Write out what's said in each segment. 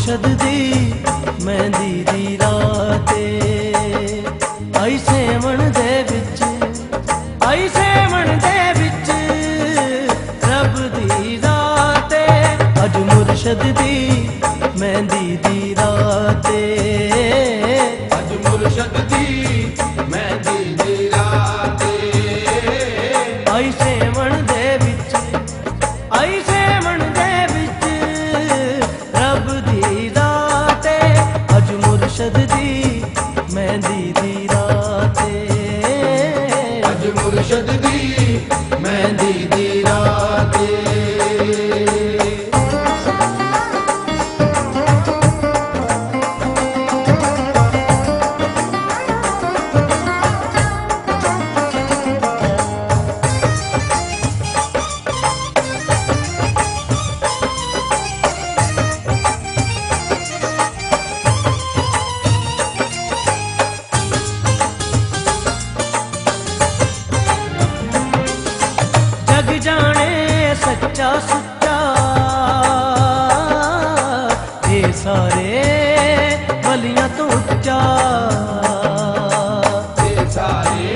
मुर्शद दी मेहंदी दी राते आई सेवण दे विच आई सेवण दे विच रब दी राते अज मुर्शद दी मेहंदी दी राते अज मुर्शद दी मेहंदी दी राते आई सेवण दे विच आई सेवण दे विच रब दी राते अज मुर्शद दी मेहंदी दी राते अज मुर्शद दी मेहंदी दी राते जग जाने सच्चा सुच्चा ये सारे वलियां तो उच्चा ये सारे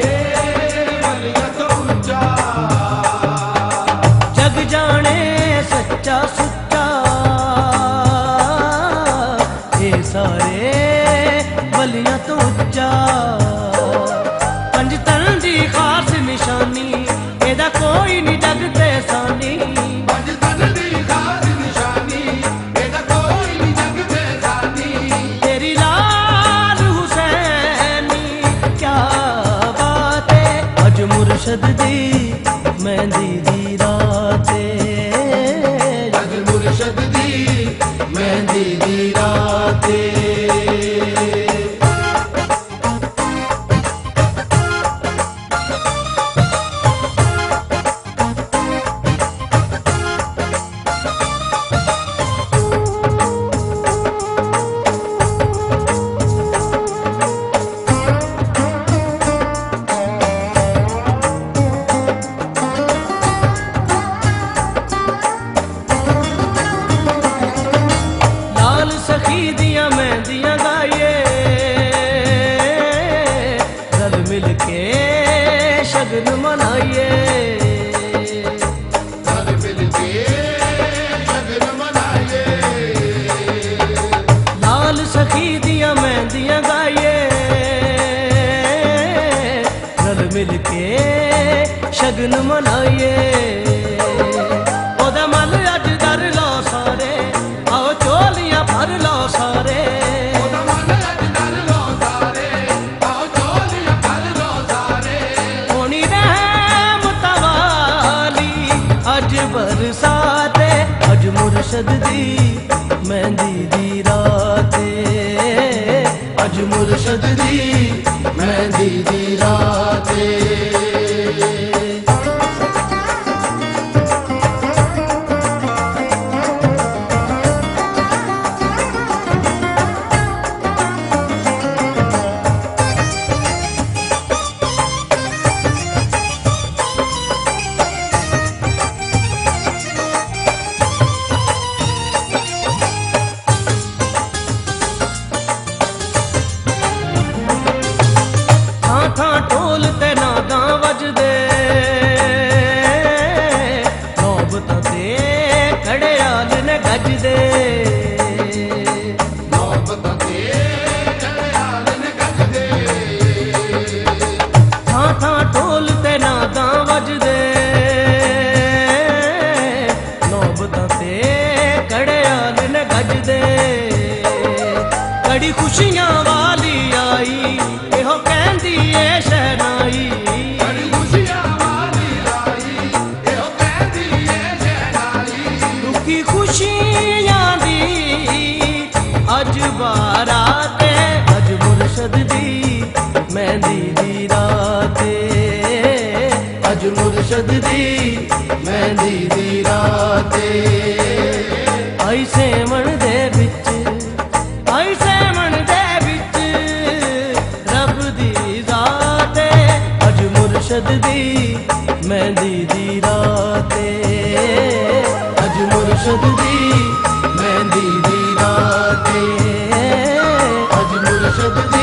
वलियां तो ऊंचा जग जाने सच्चा सुच्चा ये सारे वलियां तो उच्चा पंज तन दी खास निशानी एदा कोई नहीं जग ते सानी पंज तन दी खास निशानी एदा कोई नहीं जग ते सानी तेरी लाल हुसैनी क्या बात है अज मुर्शद दी मेहंदी दी राते अज मुर्शद दी मेहंदी दी राते लाल सखी दिया मेहंदियां गाइए रल मिल के शगन मनाइए सब मिल के शगन मनाइए लाल सखी दिया मेहंदियां गाइए रल मिल के शगन मनाइए ओदा मल अज दर लो सारे आओ चोलियां भर लो सारे ओदा मन अज कर लो सारे आओ चोलियां भर लो सारे होनी रहमत वाली अज बरसाते अज मुर्शद दी मेहंदी दी राते अज मुर्शद दी मेहंदी दी राते थां थां ढोल ते नागां वजदे नौबतां ते घड़ियाल ने गजदे नौबतां ते घड़ियाल ने गजदे थां थां ढोल ते नागां वजदे नौबतां ते घड़ियाल ने गजदे कड़ी खुशियां वाली आई एहो कहंदी ए शहनाई बड़ी खुशियां वाली आई एहो कहंदी ए शहनाई दुखी खुशियां दी अज बाराते अज मुर्शद दी मेहंदी दी राते अज मुर्शद दी मेहंदी दी राते आई सेवण दे विच आई सेवण दे विच रब दी राते अज मुर्शद दी मेहंदी दी राते अज मुर्शद दी मेहंदी दी राते ਸ਼ੁਭ ਜੀ